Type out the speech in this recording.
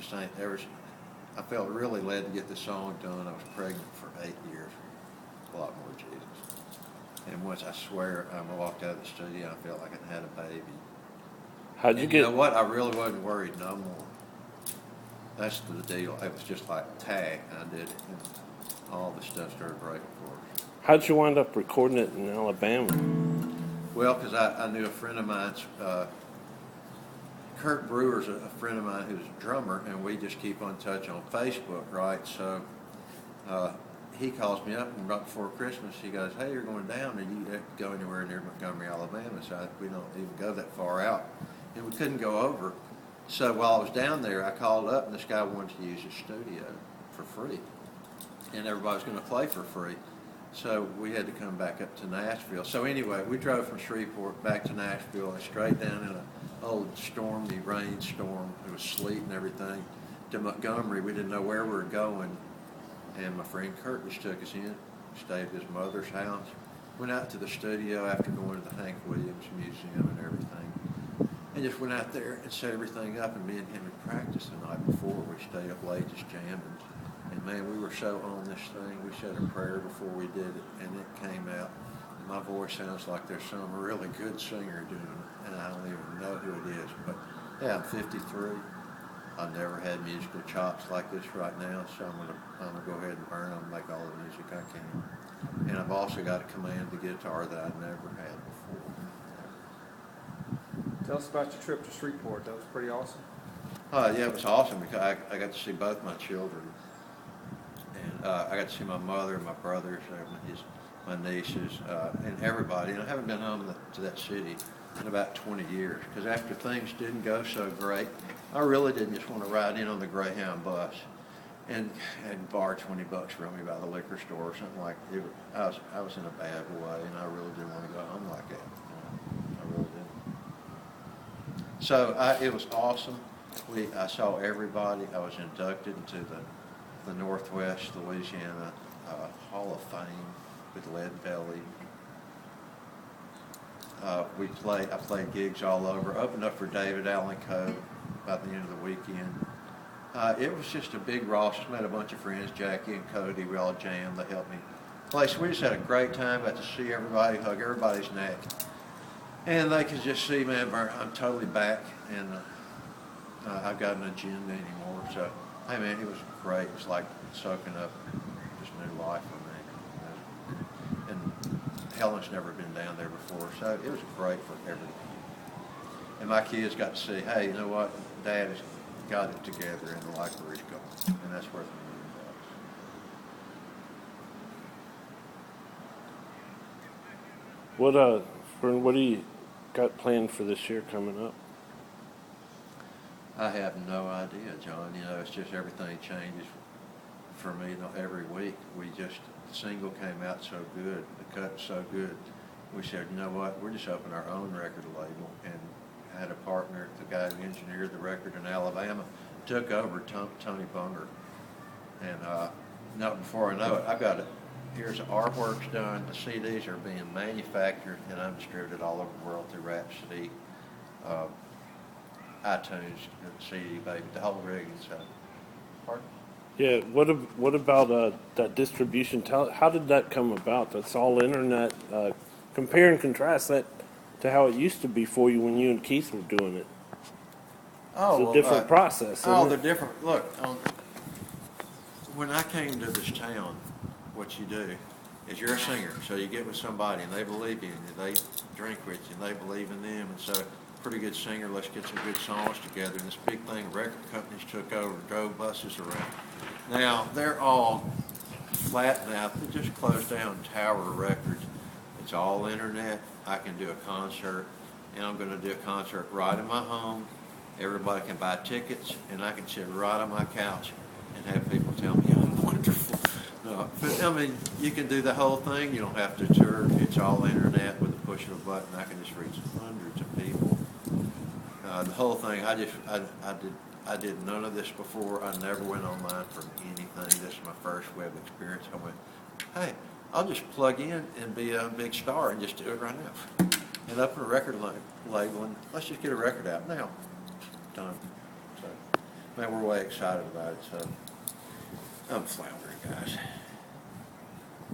just ain't ever. I felt really led to get the song done. I was pregnant for 8 years. A lot more Jesus. And once I swear, I walked out of the studio, I felt like I had a baby. How'd you and get? You know what? I really wasn't worried no more. That's the deal. It was just like tag. I did it, and all the stuff started breaking for us. How'd you wind up recording it in Alabama? Well, because I knew a friend of mine's. Kurt Brewer's a friend of mine who's a drummer, and we just keep on touch on Facebook, right? So he calls me up, and right before Christmas, he goes, "Hey, you're going down. Are you go anywhere near Montgomery, Alabama?" So we don't even go that far out, and we couldn't go over. So while I was down there, I called up, and this guy wanted to use his studio for free, and everybody was going to play for free. So we had to come back up to Nashville. So anyway, we drove from Shreveport back to Nashville and straight down in an old stormy rainstorm. It was sleet and everything to Montgomery. We didn't know where we were going. And my friend Kurt just took us in, stayed at his mother's house. Went out to the studio after going to the Hank Williams Museum and everything. And just went out there and set everything up. And me and him had practiced the night before. We stayed up late just jamming. And man, we were so on this thing. We said a prayer before we did it, and it came out. And my voice sounds like there's some really good singer doing it, and I don't even know who it is. But yeah, I'm 53. I've never had musical chops like this right now, so I'm gonna go ahead and burn them and make all the music I can. And I've also got a command the guitar that I've never had before. Tell us about your trip to Shreveport. That was pretty awesome. Yeah, it was awesome because I got to see both my children. And I got to see my mother, my brothers, my nieces, and everybody. And I haven't been home to that city in about 20 years because after things didn't go so great, I really didn't just want to ride in on the Greyhound bus and borrow $20 from me by the liquor store or something like it. I was in a bad way, and I really didn't want to go home like that. I really didn't. So it was awesome. I saw everybody. I was inducted into the Northwest Louisiana Hall of Fame with Lead Belly. I played gigs all over. Opened up for David Allen Coe by the end of the weekend. It was just a big roster. Met a bunch of friends, Jackie and Cody. We all jammed. They helped me play. So we just had a great time. Got to see everybody, hug everybody's neck, and they could just see, man, I'm totally back, and I've got an agenda anymore. So, hey, man, it was great. It was like soaking up just new life for me. And Helen's never been down there before, so it was great for everybody. And my kids got to see, hey, you know what? Dad has got it together and like where he's going. And that's worth $1 million. What do you got planned for this year coming up? I have no idea, John. You know, it's just everything changes for me every week. The single came out so good, the cut so good. We said, you know what, we're just opening our own record label, and had a partner, the guy who engineered the record in Alabama, took over Tony Bunger. And not before I know it, here's the artwork's done, the CDs are being manufactured, and I'm distributed all over the world through Rhapsody, iTunes, CD Baby, the whole rig. So, pardon? Yeah. What about that distribution? How did that come about? That's all internet. Compare and contrast that to how it used to be for you when you and Keith were doing it. It's a different process. They're different. Look, when I came to this town, what you do is you're a singer, so you get with somebody and they believe in you, they drink with you, and they believe in them, and so pretty good singer, let's get some good songs together. And this big thing, record companies took over, drove buses around. Now, they're all flattened out. They just closed down Tower Records. It's all internet. I can do a concert, and I'm going to do a concert right in my home. Everybody can buy tickets, and I can sit right on my couch and have people tell me I'm wonderful. No, but I mean, you can do the whole thing. You don't have to tour. It's all internet with a push of a button. I can just reach hundreds of people. The whole thing, I did none of this before. I never went online for anything. This is my first web experience. I went, hey, I'll just plug in and be a big star and just do it right now. And open a record label and let's just get a record out now. Done. So man, we're way excited about it. So I'm floundering, guys.